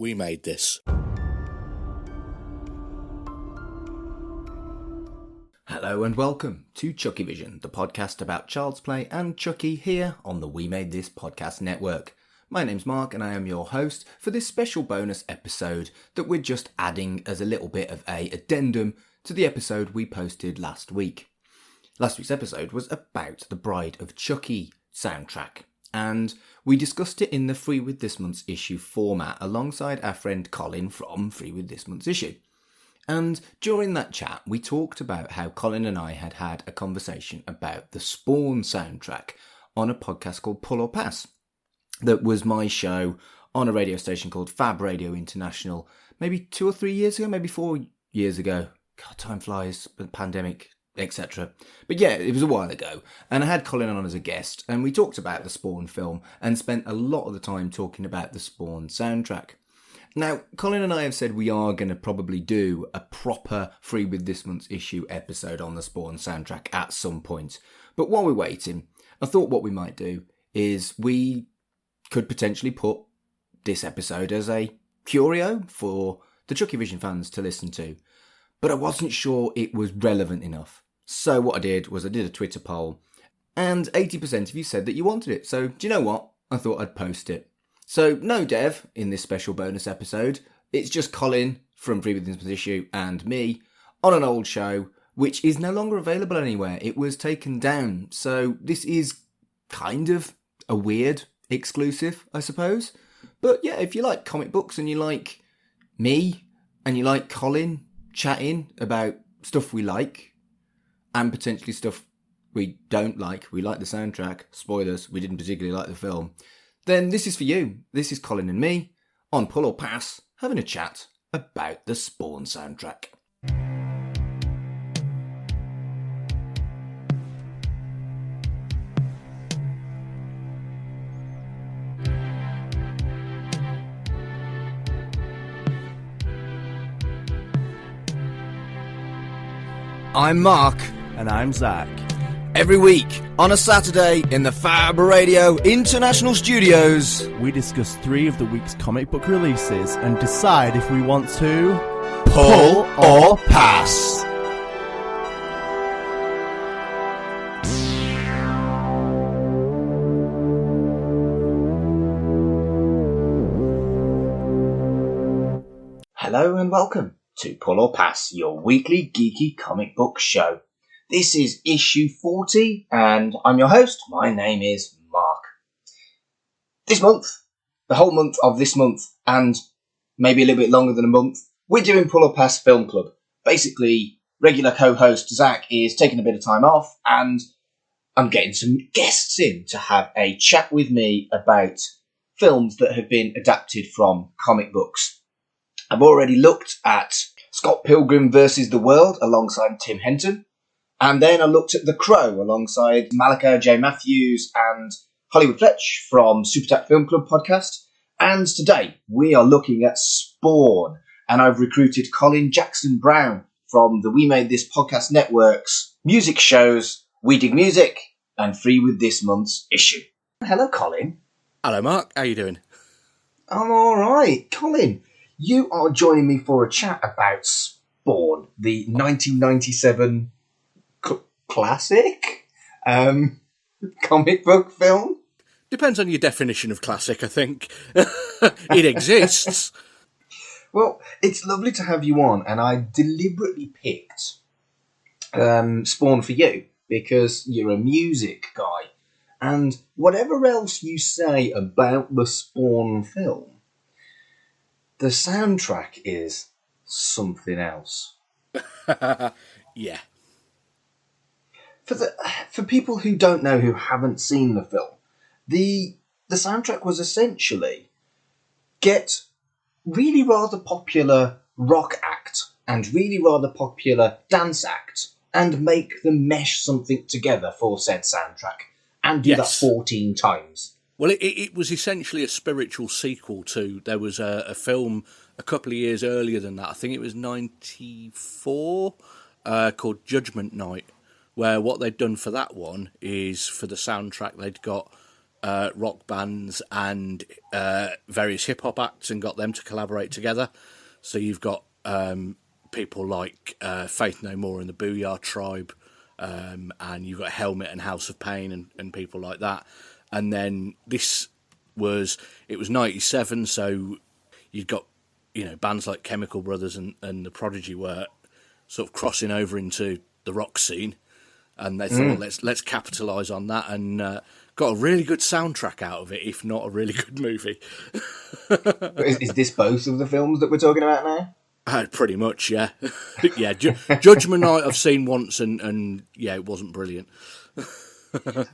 We made this. Hello and welcome to CHUCKYVISION, the podcast about Child's Play and Chucky here on the We Made This podcast network. My name's Mark and I am your host for this special bonus episode that we're just adding as a little bit of a addendum to the episode we posted last week. Last week's episode was about the Bride of Chucky soundtrack, and we discussed it in the Free With This Month's Issue format alongside our friend Colin from Free With This Month's Issue. And during that chat, we talked about how Colin and I had had a conversation about the Spawn soundtrack on a podcast called Pull or Pass. That was my show on a radio station called Fab Radio International, maybe 2 or 3 years ago, maybe 4 years ago. God, time flies, the pandemic, etc. But yeah, it was a while ago. And I had Colin on as a guest, and we talked about the Spawn film and spent a lot of the time talking about the Spawn soundtrack. Now, Colin and I have said we are going to probably do a proper Free With This Month's Issue episode on the Spawn soundtrack at some point. But while we're waiting, I thought what we might do is we could potentially put this episode as a curio for the CHUCKYVISION fans to listen to. But I wasn't sure it was relevant enough. So what I did was I did a Twitter poll, and 80% of you said that you wanted it. So do you know what? I thought I'd post it. So no Dev in this special bonus episode. It's just Colin from Free With This Month's Issue and me on an old show, which is no longer available anywhere. It was taken down. So this is kind of a weird exclusive, I suppose. But yeah, if you like comic books and you like me and you like Colin chatting about stuff we like and potentially stuff we don't like, we like the soundtrack, spoilers, we didn't particularly like the film, then this is for you. This is Colin and me on Pull or Pass having a chat about the Spawn soundtrack. I'm Mark. And I'm Zach. Every week, on a Saturday, in the Fab Radio International Studios, We discuss 3 of the week's comic book releases and decide if we want to Pull or Pass. Hello and welcome to Pull or Pass, your weekly geeky comic book show. This is issue 40, and I'm your host. My name is Mark. This month, the whole month of this month, and maybe a little bit longer than a month, we're doing Pull or Pass Film Club. Basically, regular co-host Zach is taking a bit of time off, and I'm getting some guests in to have a chat with me about films that have been adapted from comic books. I've already looked at Scott Pilgrim vs. the World alongside Tim Henton. And then I looked at The Crow alongside Malika J. Matthews and Hollywood Fletch from Super Tap Film Club podcast. And today we are looking at Spawn. And I've recruited Colin Jackson Brown from the We Made This podcast network's music shows We Dig Music and Free With This Month's Issue. Hello, Colin. Hello, Mark. How you doing? I'm all right. Colin, you are joining me for a chat about Spawn, the 1997 classic comic book film. Depends on your definition of classic, I think. It exists. Well, it's lovely to have you on, and I deliberately picked Spawn for you because you're a music guy, and whatever else you say about the Spawn film, the soundtrack is something else. Yeah. For people who don't know, who haven't seen the film, the soundtrack was essentially get really rather popular rock act and really rather popular dance act and make them mesh something together for said soundtrack and do that 14 times. Well, it was essentially a spiritual sequel to, there was a film a couple of years earlier than that, I think it was 94, called Judgment Night, where what they'd done for that one is, for the soundtrack, they'd got rock bands and various hip hop acts and got them to collaborate together. So you've got people like Faith No More and the Booyah Tribe, and you've got Helmet and House of Pain and people like that. And then it was 97, so you've got bands like Chemical Brothers and the Prodigy were sort of crossing over into the rock scene, and they thought let's capitalise on that, and got a really good soundtrack out of it, if not a really good movie. Is this both of the films that we're talking about now? Pretty much, yeah. Yeah, Judgment Night I've seen once, and yeah, it wasn't brilliant.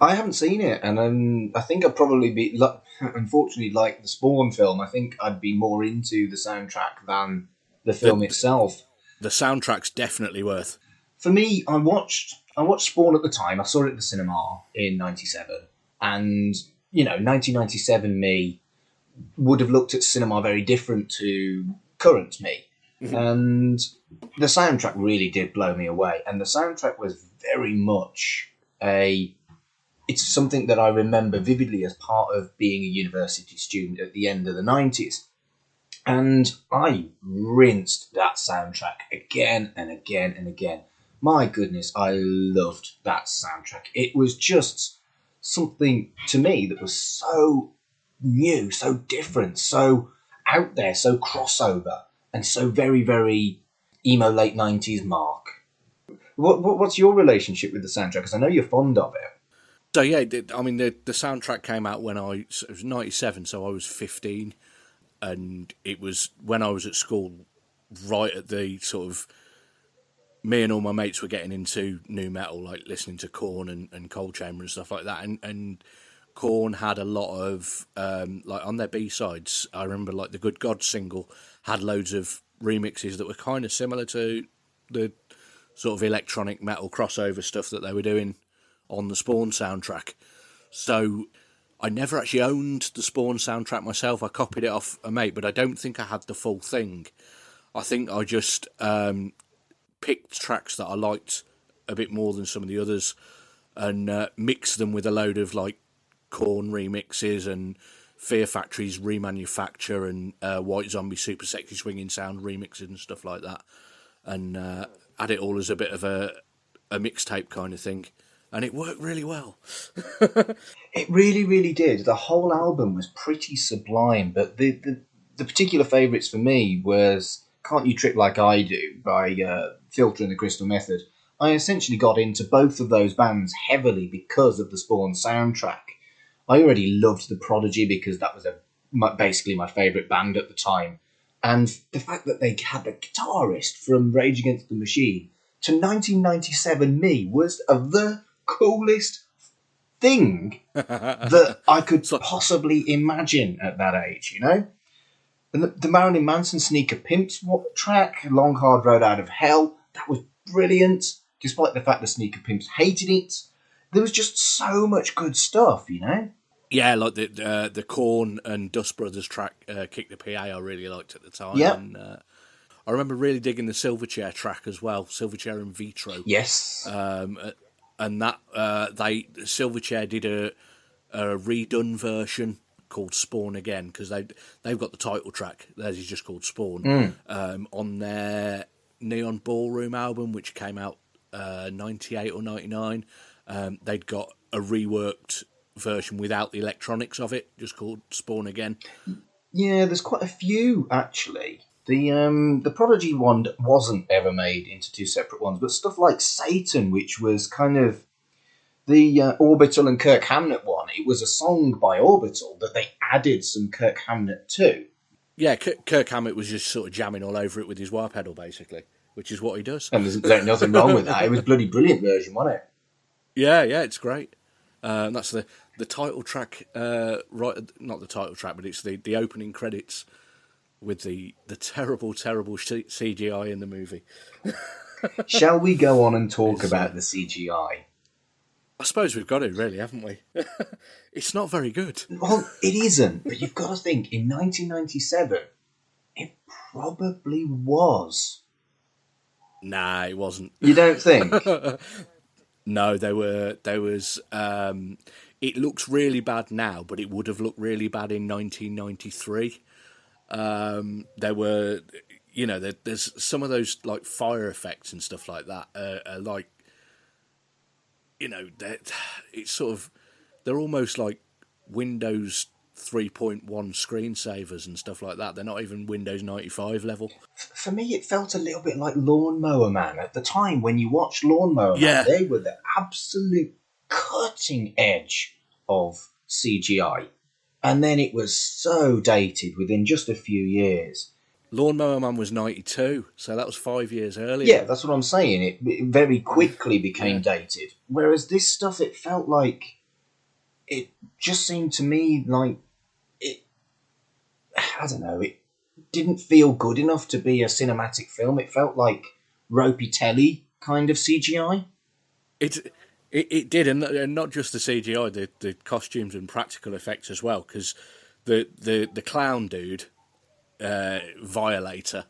I haven't seen it, and I think I'd probably be, unfortunately, like the Spawn film, I think I'd be more into the soundtrack than the film itself. The soundtrack's definitely worth. For me, I watched Spawn at the time. I saw it at the cinema in 97, and 1997 me would have looked at cinema very different to current me. And the soundtrack really did blow me away. And the soundtrack was very much it's something that I remember vividly as part of being a university student at the end of the 90s. And I rinsed that soundtrack again and again and again. My goodness, I loved that soundtrack. It was just something to me that was so new, so different, so out there, so crossover, and so very, very emo late 90s Mark. What's your relationship with the soundtrack? Because I know you're fond of it. So yeah, I mean the soundtrack came out when it was 97, so I was 15, and it was when I was at school, right at the sort of, me and all my mates were getting into new metal, like listening to Korn and Cold Chamber and stuff like that, and Korn had a lot of like on their B-sides. I remember like the Good God single had loads of remixes that were kind of similar to the sort of electronic metal crossover stuff that they were doing on the Spawn soundtrack. So I never actually owned the Spawn soundtrack myself. I copied it off a mate, but I don't think I had the full thing. I think I just picked tracks that I liked a bit more than some of the others and mixed them with a load of like Korn remixes and Fear Factory's remanufacture and White Zombie Super Sexy Swinging Sound remixes and stuff like that, and had it all as a bit of a mixtape kind of thing, and it worked really well. It really, really did. The whole album was pretty sublime, but the particular favourites for me was Can't You Trick Like I Do by Filter and the Crystal Method. I essentially got into both of those bands heavily because of the Spawn soundtrack. I already loved The Prodigy because that was basically my favourite band at the time. And the fact that they had the guitarist from Rage Against the Machine to 1997 me was the coolest thing that I could possibly imagine at that age, And the Marilyn Manson Sneaker Pimps track, Long Hard Road Out of Hell, that was brilliant, despite the fact the Sneaker Pimps hated it. There was just so much good stuff, Yeah, like the Korn and Dust Brothers track, Kick the PA, I really liked at the time. Yeah. And I remember really digging the Silverchair track as well, Silverchair in Vitro. Yes. And that Silverchair did a redone version called Spawn Again, because they've got the title track. Theirs is just called Spawn. On their Neon Ballroom album, which came out 98 or 99, they'd got a reworked version without the electronics of it, just called Spawn Again. Yeah, there's quite a few actually. The Prodigy one wasn't ever made into two separate ones, but stuff like Satan, which was kind of the Orbital and Kirk Hammett one, it was a song by Orbital that they added some Kirk Hammett to. Yeah, Kirk Hammett was just sort of jamming all over it with his wah pedal, basically, which is what he does. And there's nothing wrong with that. It was a bloody brilliant version, wasn't it? Yeah, it's great. That's the title track, right? Not the title track, but it's the opening credits with the terrible CGI in the movie. Shall we go on and talk about the CGI? I suppose we've got to, really, haven't we? It's not very good. Well, it isn't, but you've got to think, in 1997, it probably was. Nah, it wasn't. You don't think? No, there was it looks really bad now, but it would have looked really bad in 1993. There were, there's some of those like fire effects and stuff like that are like, it's sort of, they're almost like Windows 3.1 screensavers and stuff like that. They're not even Windows 95 level. For me, it felt a little bit like Lawnmower Man. At the time, when you watched Lawnmower Man, they were the absolute cutting edge of CGI. And then it was so dated within just a few years. Lawnmower Man was 92, so that was 5 years earlier. Yeah, that's what I'm saying. It very quickly became dated. Whereas this stuff, it felt like... It just seemed to me like I don't know, it didn't feel good enough to be a cinematic film. It felt like ropey telly kind of CGI. It did, and not just the CGI, the costumes and practical effects as well, because the clown dude, Violator,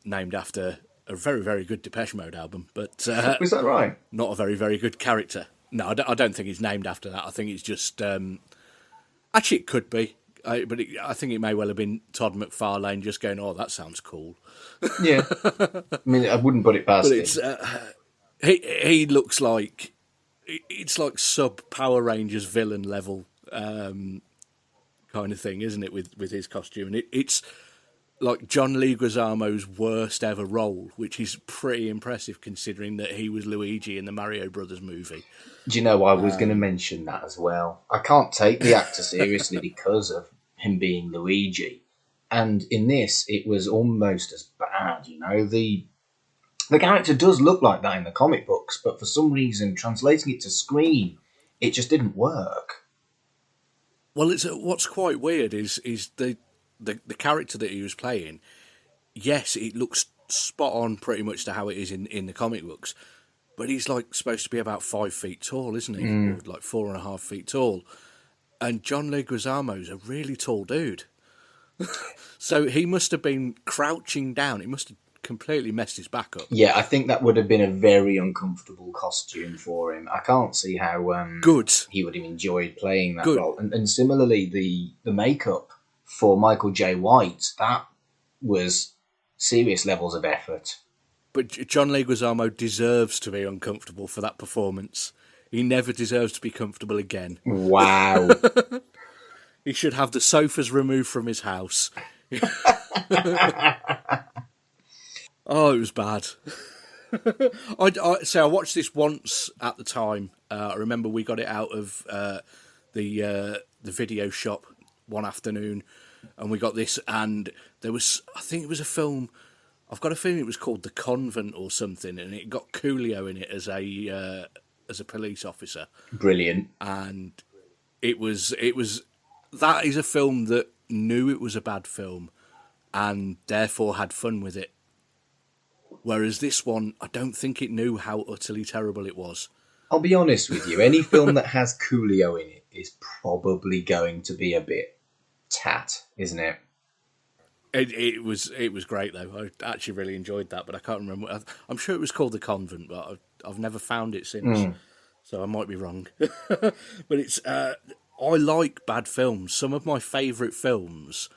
named after a very, very good Depeche Mode album, but... Was that right? Not a very, very good character. No, I don't think it's named after that. I think it's just... actually, it could be. But I think it may well have been Todd McFarlane just going, oh, that sounds cool. Yeah. I mean, I wouldn't put it past him. He looks like... It's like sub-Power Rangers villain level kind of thing, isn't it, with his costume? And it's like John Leguizamo's worst ever role, which is pretty impressive considering that he was Luigi in the Mario Brothers movie. Do you know, I was going to mention that as well. I can't take the actor seriously because of him being Luigi. And in this, it was almost as bad, The character does look like that in the comic books, but for some reason, translating it to screen, it just didn't work. Well, what's quite weird is the character that he was playing. Yes, it looks spot on pretty much to how it is in the comic books. But he's like supposed to be about 5 feet tall, isn't he? Or like 4.5 feet tall. And John Leguizamo's a really tall dude. So he must have been crouching down. It must have completely messed his back up. Yeah, I think that would have been a very uncomfortable costume for him. I can't see how he would have enjoyed playing that role. And similarly, the makeup for Michael J. White, that was serious levels of effort. But John Leguizamo deserves to be uncomfortable for that performance. He never deserves to be comfortable again. Wow. He should have the sofas removed from his house. Oh, it was bad. I watched this once at the time. I remember we got it out of the video shop one afternoon, and we got this, and there was, I think it was a film... I've got a feeling it was called The Convent or something, and it got Coolio in it as a police officer. Brilliant. And it was that is a film that knew it was a bad film and therefore had fun with it. Whereas this one, I don't think it knew how utterly terrible it was. I'll be honest with you, any film that has Coolio in it is probably going to be a bit tat, isn't it? It was great though. I actually really enjoyed that, but I can't remember. I'm sure it was called The Convent, but I've never found it since, so I might be wrong. But it's I like bad films. Some of my favourite films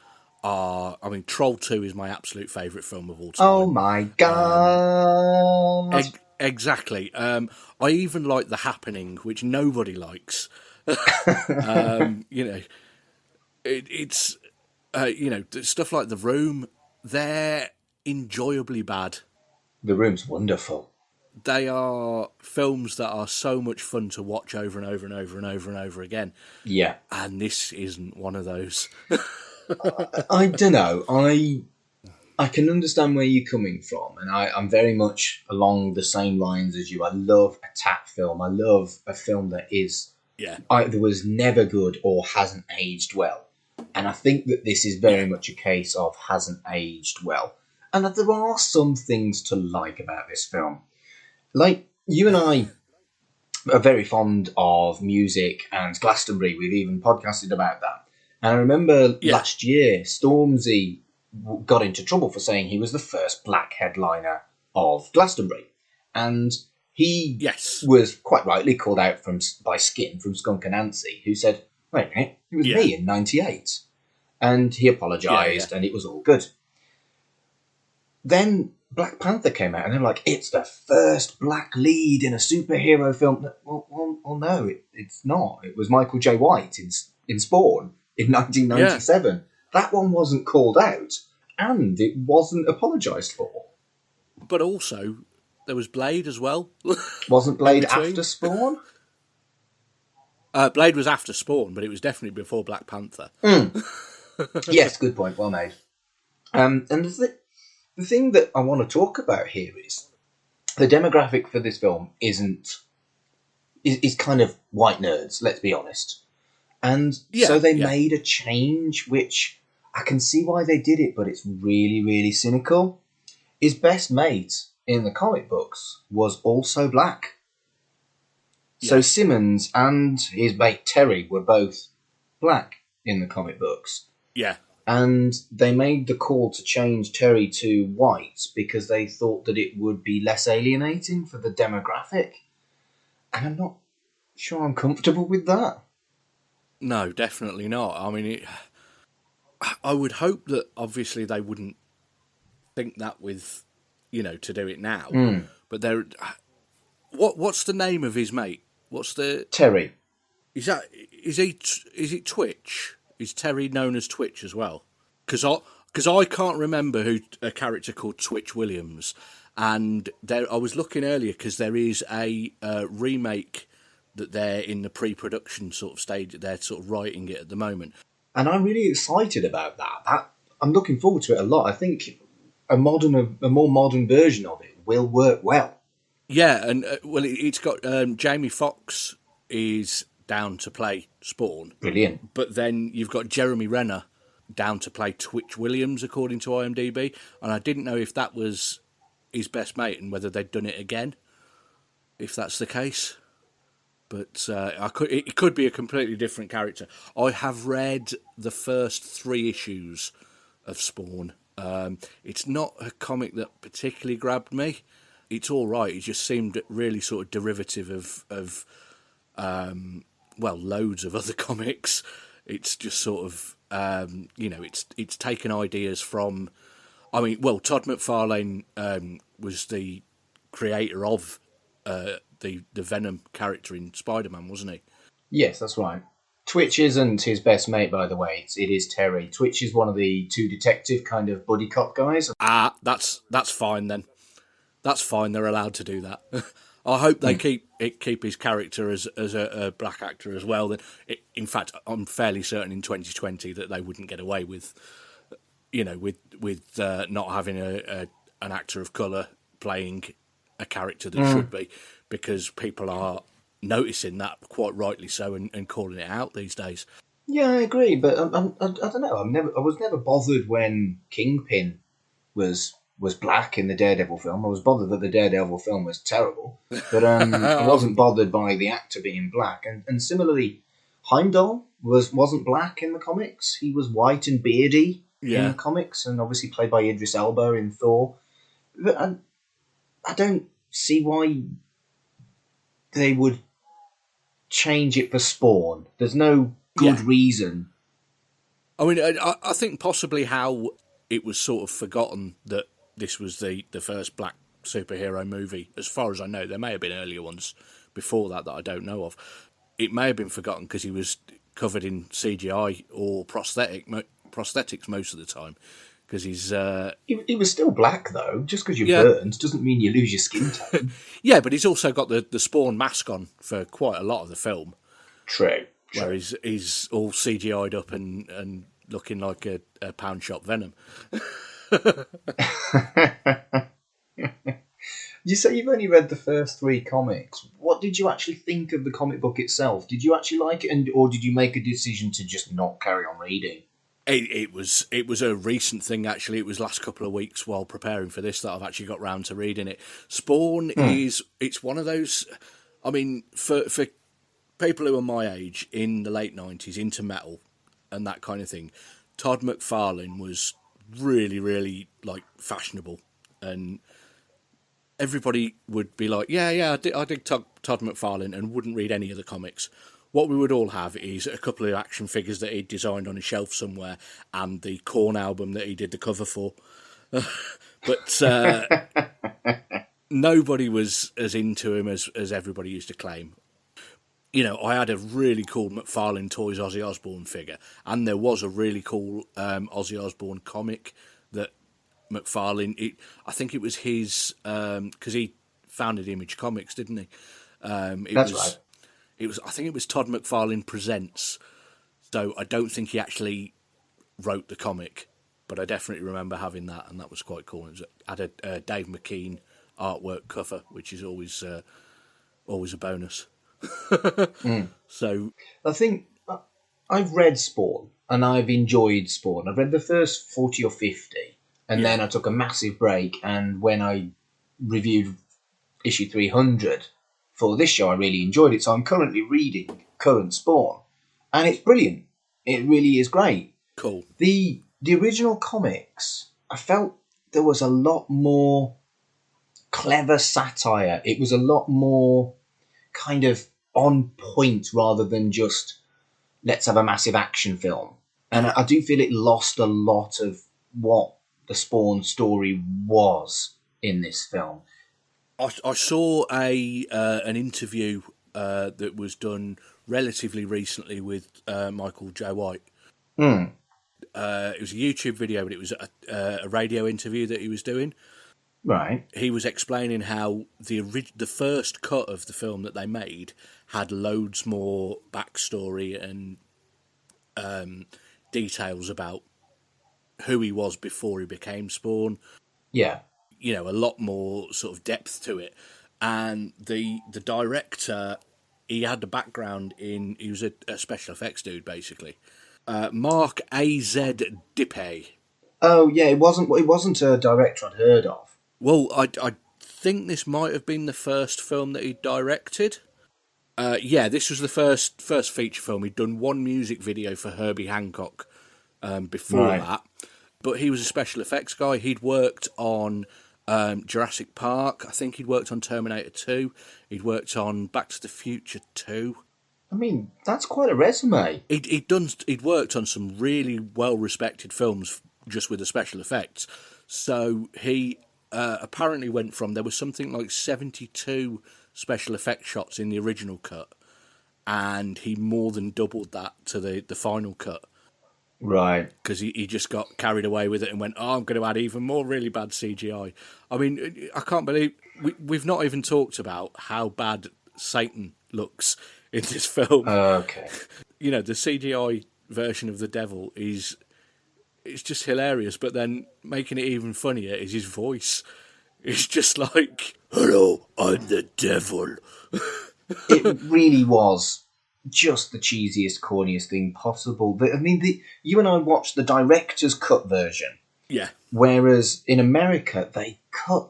are, Troll 2 is my absolute favourite film of all time. Oh my god! Exactly. I even like The Happening, which nobody likes. It's. Stuff like The Room, they're enjoyably bad. The Room's wonderful. They are films that are so much fun to watch over and over and over and over and over again. Yeah. And this isn't one of those. I don't know. I can understand where you're coming from, and I'm very much along the same lines as you. I love a tat film. I love a film that is either was never good or hasn't aged well. And I think that this is very much a case of hasn't aged well. And that there are some things to like about this film. Like, you and I are very fond of music and Glastonbury. We've even podcasted about that. And I remember last year, Stormzy got into trouble for saying he was the first black headliner of Glastonbury. And he Yes. was quite rightly called out by Skin from Skunk Anansie, who said, wait a minute, it was me in 98. And he apologised, and it was all good. Then Black Panther came out, and they're like, it's the first black lead in a superhero film. Well no, it's not. It was Michael J. White in Spawn in 1997. Yeah. That one wasn't called out, and it wasn't apologised for. But also, there was Blade as well. Wasn't Blade after Spawn? Blade was after Spawn, but it was definitely before Black Panther. Yes, good point. Well made. And the thing that I want to talk about here is the demographic for this film is kind of white nerds, let's be honest. And so they made a change, which I can see why they did it, but it's really, really cynical. His best mate in the comic books was also black. Yeah. So Simmons and his mate Terry were both black in the comic books. Yeah. And they made the call to change Terry to white because they thought that it would be less alienating for the demographic. And I'm not sure I'm comfortable with that. No, definitely not. I mean, I would hope that obviously they wouldn't think that with, to do it now. But what's the name of his mate? What's the Terry? Is it Twitch? Is Terry known as Twitch as well? Because I can't remember a character called Twitch Williams, and I was looking earlier because there is a remake that they're in the pre-production sort of stage. They're sort of writing it at the moment, and I'm really excited about that. I'm looking forward to it a lot. I think a more modern version of it will work well. Yeah, and it's got Jamie Foxx is down to play Spawn. Brilliant. But then you've got Jeremy Renner down to play Twitch Williams, according to IMDb. And I didn't know if that was his best mate and whether they'd done it again, if that's the case. But it could be a completely different character. I have read the first 3 issues of Spawn. It's not a comic that particularly grabbed me. It's all right. It just seemed really sort of derivative of loads of other comics. It's just sort of, it's taken ideas from, Todd McFarlane was the creator of the Venom character in Spider-Man, wasn't he? Yes, that's right. Twitch isn't his best mate, by the way. It is Terry. Twitch is one of the 2 detective kind of buddy cop guys. That's fine then. That's fine. They're allowed to do that. I hope they keep his character as a black actor as well. In fact, I'm fairly certain in 2020 that they wouldn't get away with, not having an actor of colour playing a character that should be, because people are noticing that quite rightly so and calling it out these days. Yeah, I agree, but I don't know. I was never bothered when Kingpin was black in the Daredevil film. I was bothered that the Daredevil film was terrible, but I wasn't bothered by the actor being black. And similarly, Heimdall wasn't black in the comics. He was white and beardy in the comics, and obviously played by Idris Elba in Thor. But I don't see why they would change it for Spawn. There's no good reason. I mean, I think possibly how it was sort of forgotten that this was the first black superhero movie. As far as I know, there may have been earlier ones before that I don't know of. It may have been forgotten because he was covered in CGI or prosthetics most of the time. Because he's... He was still black, though. Just because you're burned doesn't mean you lose your skin tone. Yeah, but he's also got the Spawn mask on for quite a lot of the film. True. Where he's all CGI'd up and looking like a pound shop Venom. You say you've only read the first 3 comics. What did you actually think of the comic book itself? Did you actually like it, or did you make a decision to just not carry on reading? It was a recent thing, actually. It was last couple of weeks while preparing for this that I've actually got round to reading it. Spawn it's one of those... I mean, for people who are my age, in the late 90s, into metal and that kind of thing, Todd McFarlane was really, really, fashionable. And everybody would be like, yeah, I dig Todd McFarlane, and wouldn't read any of the comics. What we would all have is a couple of action figures that he'd designed on a shelf somewhere, and the Korn album that he did the cover for. But nobody was as into him as everybody used to claim. You know, I had a really cool McFarlane Toys Ozzy Osbourne figure, and there was a really cool Ozzy Osbourne comic that McFarlane, I think it was his, because he founded Image Comics, didn't he? Right. I think it was Todd McFarlane Presents. So I don't think he actually wrote the comic, but I definitely remember having that, and that was quite cool. It had a Dave McKean artwork cover, which is always a bonus. So I think I've read Spawn, and I've enjoyed Spawn. I've read the first 40 or 50, and then I took a massive break, and when I reviewed issue 300 for this show, I really enjoyed it. So I'm currently reading current Spawn, and it's brilliant. It really is great. Cool. The original comics, I felt there was a lot more clever satire. It was a lot more kind of on point rather than just let's have a massive action film. And I do feel it lost a lot of what the Spawn story was in this film. I saw an interview that was done relatively recently with Michael J. White. It was a YouTube video, but it was a radio interview that he was doing. Right. He was explaining how the first cut of the film that they made had loads more backstory and details about who he was before he became Spawn. Yeah. You know, a lot more sort of depth to it. And the director, he had a background he was a special effects dude, basically. Mark A.Z. Dippe. Oh, yeah, it wasn't a director I'd heard of. Well, I think this might have been the first film that he directed. Yeah, this was the first feature film. He'd done one music video for Herbie Hancock before that. But he was a special effects guy. He'd worked on Jurassic Park. I think he'd worked on Terminator 2. He'd worked on Back to the Future 2. I mean, that's quite a resume. He'd worked on some really well-respected films just with the special effects. So he apparently went from, there was something like 72 special effects shots in the original cut, and he more than doubled that to the final cut. Right. Because he just got carried away with it and went, I'm going to add even more really bad CGI. I mean, I can't believe we've not even talked about how bad Satan looks in this film. Okay. You know, the CGI version of the devil it's just hilarious, but then making it even funnier is his voice. It's just like, hello, I'm the devil. It really was just the cheesiest, corniest thing possible. I mean, you and I watched the director's cut version. Yeah. Whereas in America, they cut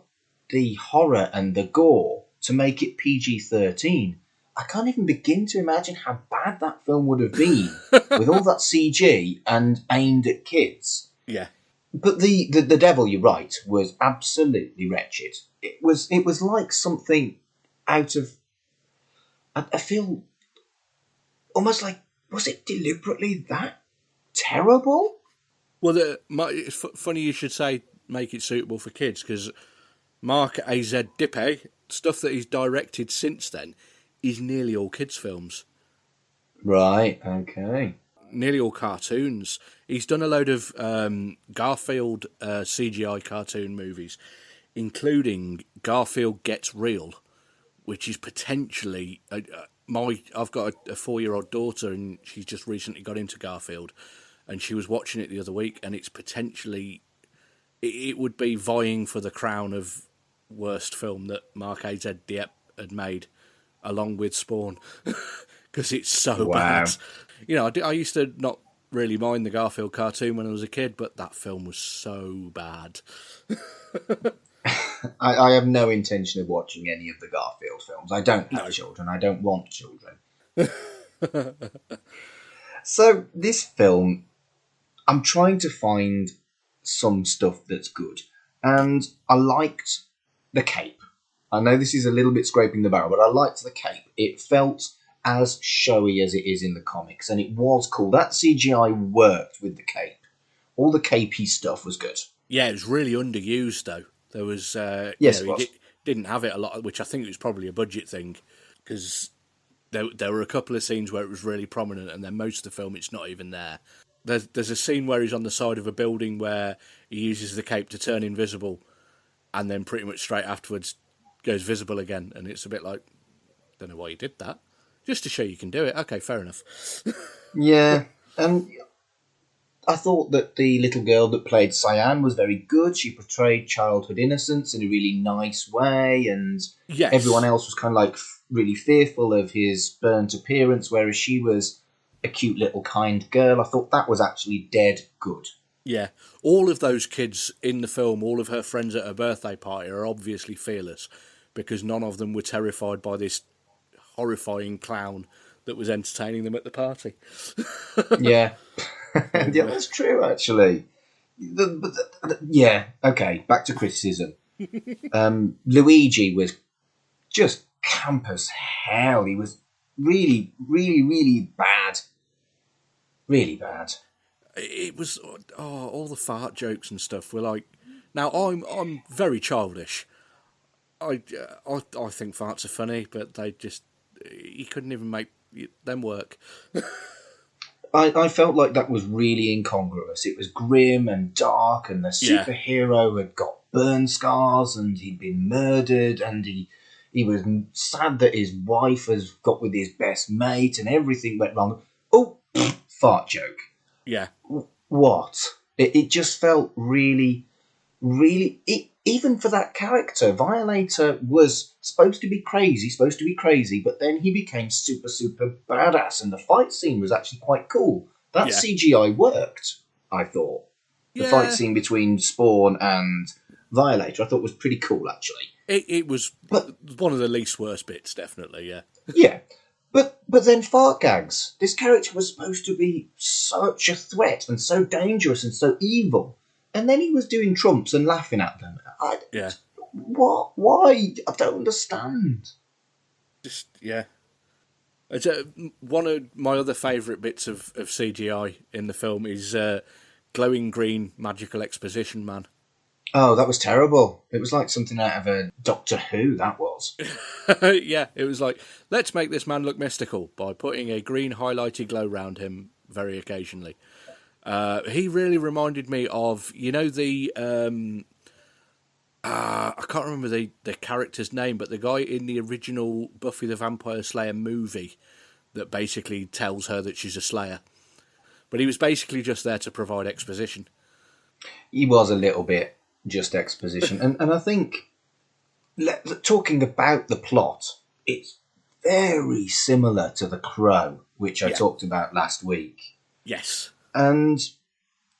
the horror and the gore to make it PG-13. I can't even begin to imagine how bad that film would have been with all that CG and aimed at kids. Yeah. But the devil, you're right, was absolutely wretched. It was like something out of... I feel almost like, was it deliberately that terrible? Well, it's funny you should say make it suitable for kids, because Mark A.Z. Dippe, stuff that he's directed since then, is nearly all kids' films. Right, okay. Nearly all cartoons. He's done a load of Garfield CGI cartoon movies, including Garfield Gets Real, which is potentially... I've got a 4-year-old daughter, and she's just recently got into Garfield, and she was watching it the other week, and it's potentially... It would be vying for the crown of worst film that Mark A.Z. Dippe had made, along with Spawn, because it's so bad. You know, I used to not really mind the Garfield cartoon when I was a kid, but that film was so bad. I have no intention of watching any of the Garfield films. I don't have children. I don't want children. So this film, I'm trying to find some stuff that's good. And I liked the cape. I know this is a little bit scraping the barrel, but I liked the cape. It felt as showy as it is in the comics, and it was cool. That CGI worked with the cape. All the capey stuff was good. Yeah, it was really underused, though. There was, Yes, it was. he didn't have it a lot, which I think was probably a budget thing, because there were a couple of scenes where it was really prominent, and then most of the film it's not even there. There's a scene where he's on the side of a building where he uses the cape to turn invisible, and then pretty much straight afterwards goes visible again, and it's a bit like, don't know why you did that. Just to show you can do it. Okay, fair enough. Yeah, and I thought that the little girl that played Cyan was very good. She portrayed childhood innocence in a really nice way, and Yes. everyone else was kind of like really fearful of his burnt appearance, whereas she was a cute little kind girl. I thought that was actually dead good. Yeah, all of those kids in the film, all of her friends at her birthday party are obviously fearless, because none of them were terrified by this horrifying clown that was entertaining them at the party. Yeah. Yeah, that's true, actually. Yeah, okay, back to criticism. Luigi was just camp as hell. He was really, really, really bad. Really bad. It was all the fart jokes and stuff were like. Now I'm very childish. I think farts are funny, but he couldn't even make them work. I felt like that was really incongruous. It was grim and dark, and the superhero had got burn scars, and he'd been murdered, and he was sad that his wife has got with his best mate, and everything went wrong. Oh, fart joke. Yeah. What? It just felt really, really... even for that character, Violator was supposed to be crazy, but then he became super, super badass, and the fight scene was actually quite cool. That CGI worked, I thought. The fight scene between Spawn and Violator, I thought was pretty cool, actually. It was one of the least worst bits, definitely, yeah. Yeah. But then fart gags. This character was supposed to be such a threat and so dangerous and so evil. And then he was doing trumps and laughing at them. What? Why? I don't understand. Just, yeah. It's, one of my other favourite bits of CGI in the film is glowing green magical exposition man. Oh, that was terrible. It was like something out of a Doctor Who, that was. Yeah, it was like, let's make this man look mystical by putting a green highlighted glow round him very occasionally. He really reminded me of, the... I can't remember the character's name, but the guy in the original Buffy the Vampire Slayer movie that basically tells her that she's a Slayer. But he was basically just there to provide exposition. He was a little bit just exposition. and I think, talking about the plot, it's very similar to The Crow, which I talked about last week. Yes. And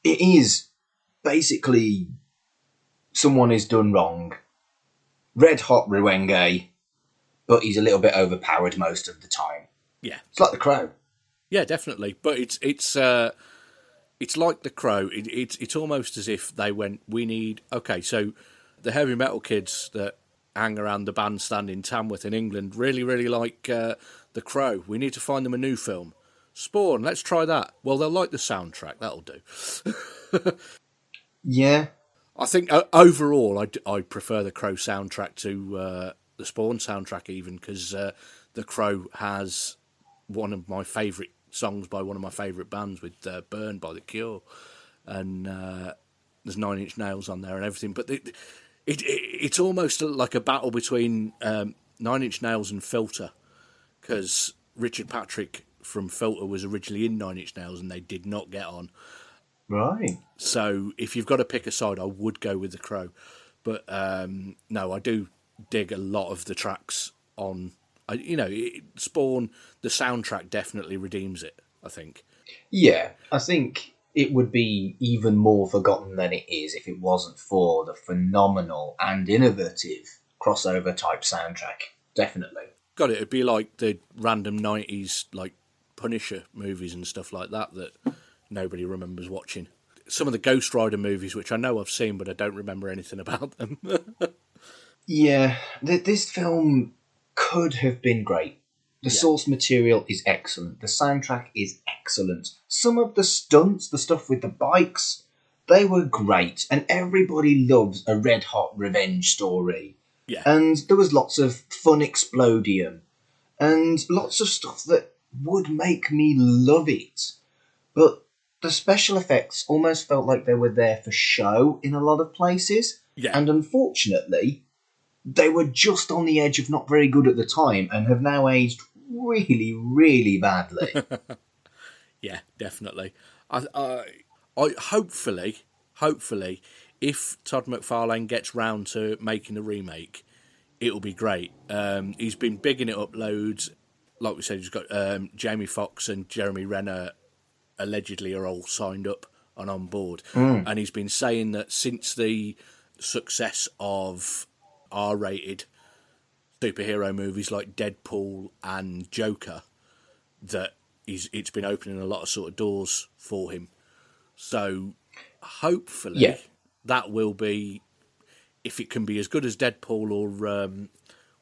it is basically someone is done wrong, red hot Ruenge, but he's a little bit overpowered most of the time. Yeah. It's like The Crow. Yeah, definitely. But it's like The Crow. It's almost as if they went, so the heavy metal kids that hang around the bandstand in Tamworth in England really, really like The Crow. We need to find them a new film. Spawn, let's try that. Well, they'll like the soundtrack. That'll do. Yeah. I think overall, I prefer the Crow soundtrack to the Spawn soundtrack, even because the Crow has one of my favourite songs by one of my favourite bands with "Burn" by The Cure, and there's 9 Inch Nails on there and everything. But it's almost like a battle between 9 Inch Nails and Filter, because Richard Patrick from Filter was originally in 9 Inch Nails and they did not get on. Right. So if you've got to pick a side, I would go with The Crow. But no, I do dig a lot of the tracks on... Spawn, the soundtrack definitely redeems it, I think. Yeah, I think it would be even more forgotten than it is if it wasn't for the phenomenal and innovative crossover type soundtrack. Definitely. God, it'd be like the random 90s, like Punisher movies and stuff like that nobody remembers watching. Some of the Ghost Rider movies, which I know I've seen, but I don't remember anything about them. Yeah, this film could have been great. The Yeah. source material is excellent. The soundtrack is excellent. Some of the stunts, the stuff with the bikes, they were great. And everybody loves a red hot revenge story. Yeah. And there was lots of fun explodium and lots of stuff that would make me love it. But the special effects almost felt like they were there for show in a lot of places. Yeah. And unfortunately, they were just on the edge of not very good at the time and have now aged really, really badly. Yeah, definitely. I hopefully, if Todd McFarlane gets round to making the remake, it'll be great. He's been bigging it up loads. Like we said, he's got Jamie Foxx and Jeremy Renner allegedly are all signed up and on board. And he's been saying that since the success of R-rated superhero movies like Deadpool and Joker, that it's been opening a lot of sort of doors for him. So hopefully that will be, if it can be as good as Deadpool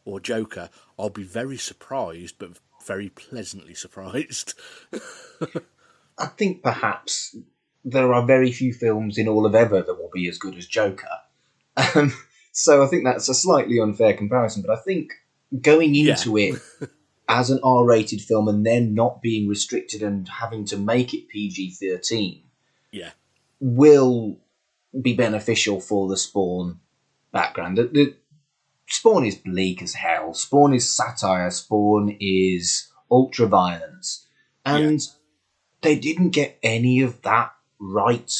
or Joker, I'll be very surprised, but very pleasantly surprised. I think perhaps there are very few films in all of ever that will be as good as Joker. So I think that's a slightly unfair comparison, but I think going into it as an R-rated film and then not being restricted and having to make it PG-13 will be beneficial for the Spawn background. The Spawn is bleak as hell. Spawn is satire. Spawn is ultra-violence. And they didn't get any of that right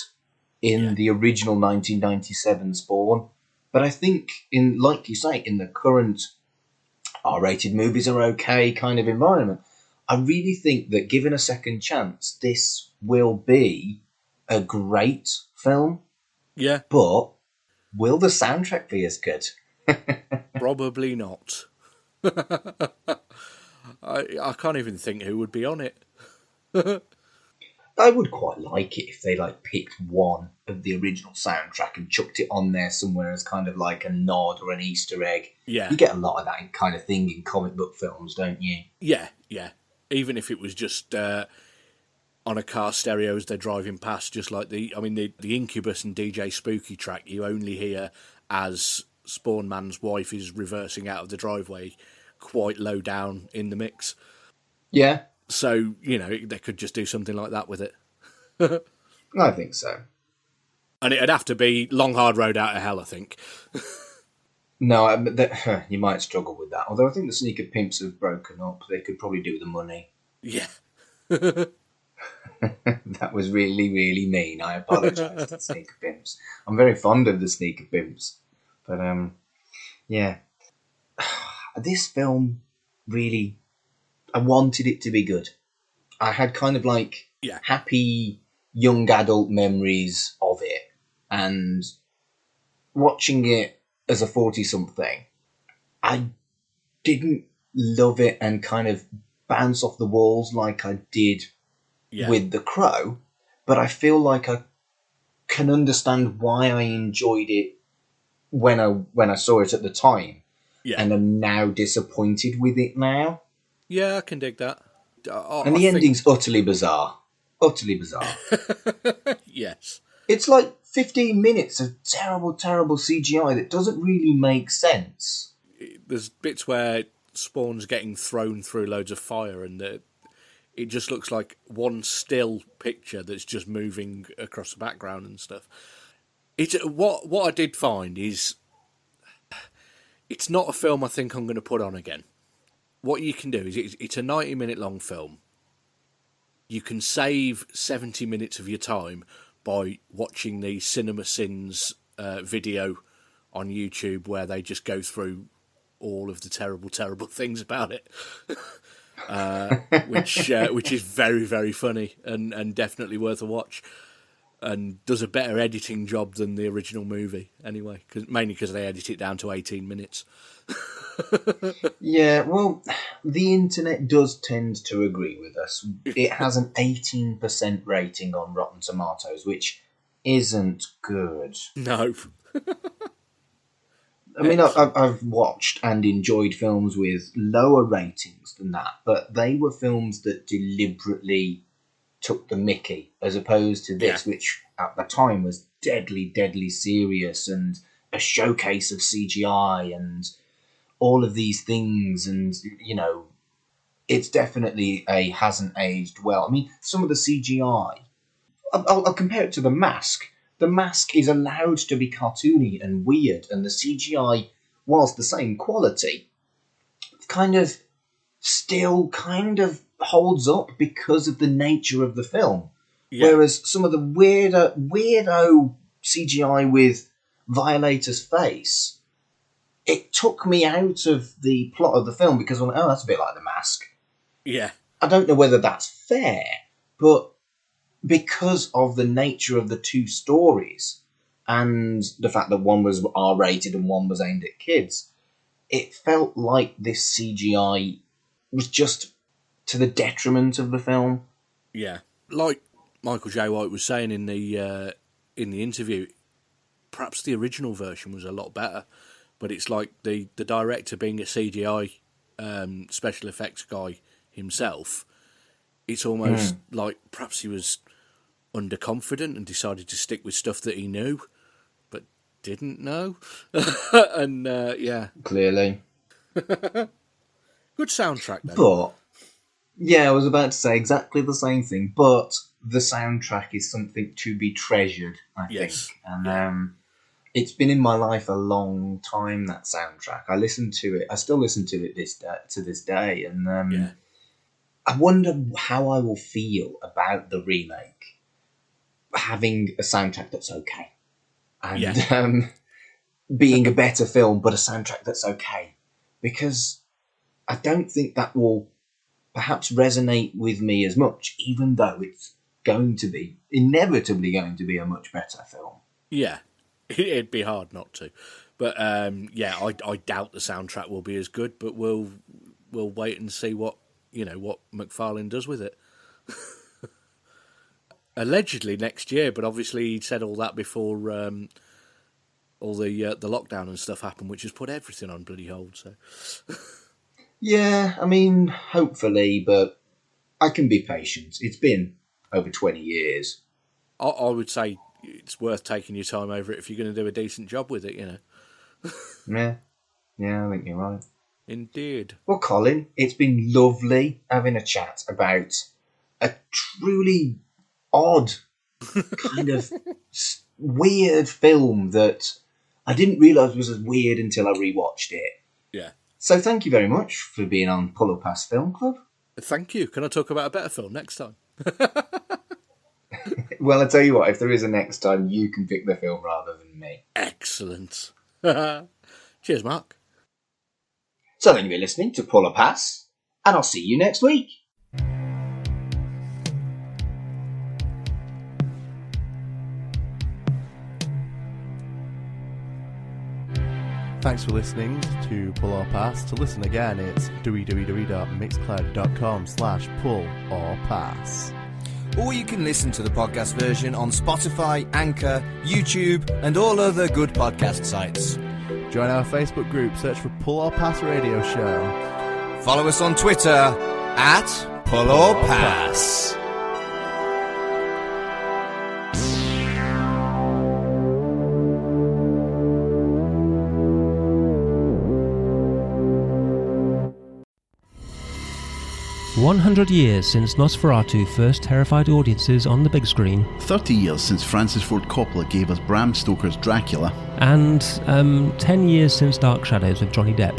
in the original 1997 Spawn. But I think, like you say, in the current R-rated movies are okay kind of environment, I really think that given a second chance, this will be a great film. Yeah. But will the soundtrack be as good? Probably not. I can't even think who would be on it. I would quite like it if they picked one of the original soundtrack and chucked it on there somewhere as kind of like a nod or an Easter egg. Yeah. You get a lot of that kind of thing in comic book films, don't you? Yeah. Even if it was just on a car stereo as they're driving past, just like the Incubus and DJ Spooky track you only hear as Spawn Man's wife is reversing out of the driveway quite low down in the mix. Yeah. So, they could just do something like that with it. I think so. And it'd have to be Long Hard Road Out of Hell, I think. No, you might struggle with that. Although I think the Sneaker Pimps have broken up. They could probably do the money. Yeah. That was really, really mean. I apologise to the Sneaker Pimps. I'm very fond of the Sneaker Pimps. But, yeah. This film really... I wanted it to be good. I had kind of happy young adult memories of it. And watching it as a 40-something, I didn't love it and kind of bounce off the walls like I did with The Crow. But I feel like I can understand why I enjoyed it when I saw it at the time. Yeah. And I'm now disappointed with it now. Yeah, I can dig that. And the ending's utterly bizarre. Utterly bizarre. Yes. It's like 15 minutes of terrible, terrible CGI that doesn't really make sense. There's bits where Spawn's getting thrown through loads of fire and it just looks like one still picture that's just moving across the background and stuff. What I did find is it's not a film I think I'm going to put on again. What you can do is it's a 90-minute long film. You can save 70 minutes of your time by watching the Cinema Sins video on YouTube where they just go through all of the terrible, terrible things about it, which is very, very funny and definitely worth a watch, and does a better editing job than the original movie anyway, mainly because they edit it down to 18 minutes. Yeah, well, the internet does tend to agree with us. It has an 18% rating on Rotten Tomatoes, which isn't good. No. I mean, I've watched and enjoyed films with lower ratings than that, but they were films that deliberately took the mickey, as opposed to this, which at the time was deadly, deadly serious and a showcase of CGI and all of these things. And, you know, it's definitely hasn't aged well. I mean, some of the CGI, I'll compare it to The Mask. The Mask is allowed to be cartoony and weird, and the CGI, whilst the same quality, still holds up because of the nature of the film. Yeah. Whereas some of the weirdo CGI with Violator's face, it took me out of the plot of the film because I'm like, oh, that's a bit like The Mask. Yeah. I don't know whether that's fair, but because of the nature of the two stories and the fact that one was R-rated and one was aimed at kids, it felt like this CGI was just to the detriment of the film. Yeah. Like Michael J. White was saying in the interview, perhaps the original version was a lot better, but it's like the director being a CGI special effects guy himself, it's almost like perhaps he was underconfident and decided to stick with stuff that he knew, but didn't know. And, yeah. Clearly. Good soundtrack, though. But, yeah, I was about to say exactly the same thing, but the soundtrack is something to be treasured, I think. And it's been in my life a long time, that soundtrack. I listen to it. I still listen to it to this day. And I wonder how I will feel about the remake having a soundtrack that's okay. And being a better film, but a soundtrack that's okay. Because I don't think that will perhaps resonate with me as much, even though it's inevitably going to be a much better film. Yeah, it'd be hard not to. But, I doubt the soundtrack will be as good, but we'll wait and see what McFarlane does with it. Allegedly next year, but obviously he said all that before all the lockdown and stuff happened, which has put everything on bloody hold. So, yeah, I mean, hopefully, but I can be patient. It's been over 20 years. I would say it's worth taking your time over it if you're going to do a decent job with it, Yeah, I think you're right. Indeed. Well, Colin, it's been lovely having a chat about a truly odd, kind of weird film that I didn't realise was as weird until I rewatched it. Yeah. So thank you very much for being on Pull Up Pass Film Club. Thank you. Can I talk about a better film next time? Well, I tell you what, if there is a next time, you can pick the film rather than me. Excellent. Cheers, Mark. So then you've been listening to Pull a Pass, and I'll see you next week. Thanks for listening to Pull or Pass. To listen again, it's www.mixcloud.com/pullorpass. Or you can listen to the podcast version on Spotify, Anchor, YouTube, and all other good podcast sites. Join our Facebook group, search for Pull or Pass Radio Show. Follow us on Twitter at Pull or Pass. 100 years since Nosferatu first terrified audiences on the big screen. 30 years since Francis Ford Coppola gave us Bram Stoker's Dracula. And 10 years since Dark Shadows with Johnny Depp.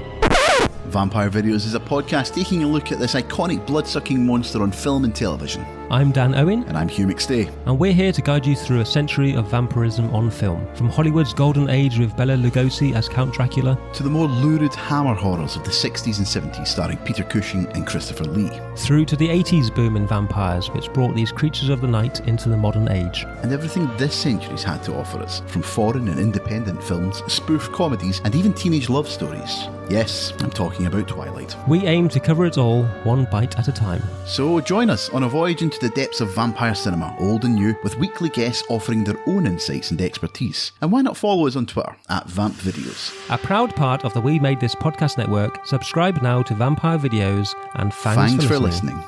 Vampire Videos is a podcast taking a look at this iconic blood-sucking monster on film and television. I'm Dan Owen. And I'm Hugh McStay. And we're here to guide you through a century of vampirism on film. From Hollywood's golden age with Bela Lugosi as Count Dracula, to the more lurid hammer horrors of the 60s and 70s starring Peter Cushing and Christopher Lee. Through to the 80s boom in vampires, which brought these creatures of the night into the modern age. And everything this century's had to offer us, from foreign and independent films, spoof comedies, and even teenage love stories. Yes, I'm talking about Twilight. We aim to cover it all, one bite at a time. So join us on a voyage into the depths of vampire cinema, old and new, with weekly guests offering their own insights and expertise. And why not follow us on Twitter @VampVideos. A proud part of the We Made This podcast network, subscribe now to Vampire Videos, and thanks for listening.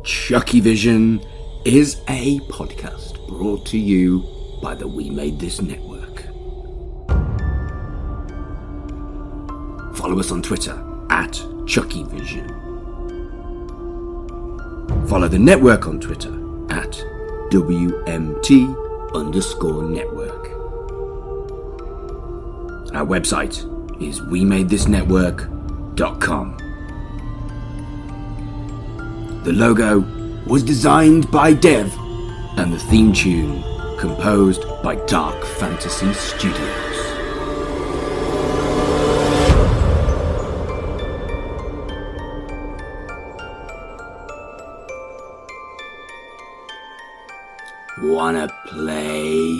CHUCKYVISION is a podcast brought to you by the We Made This network. Follow us on Twitter @CHUCKYVISION. Follow the network on Twitter @WMT_network. Our website is wemadethisnetwork.com. The logo was designed by Dev, and the theme tune composed by Dark Fantasy Studios. Wanna play?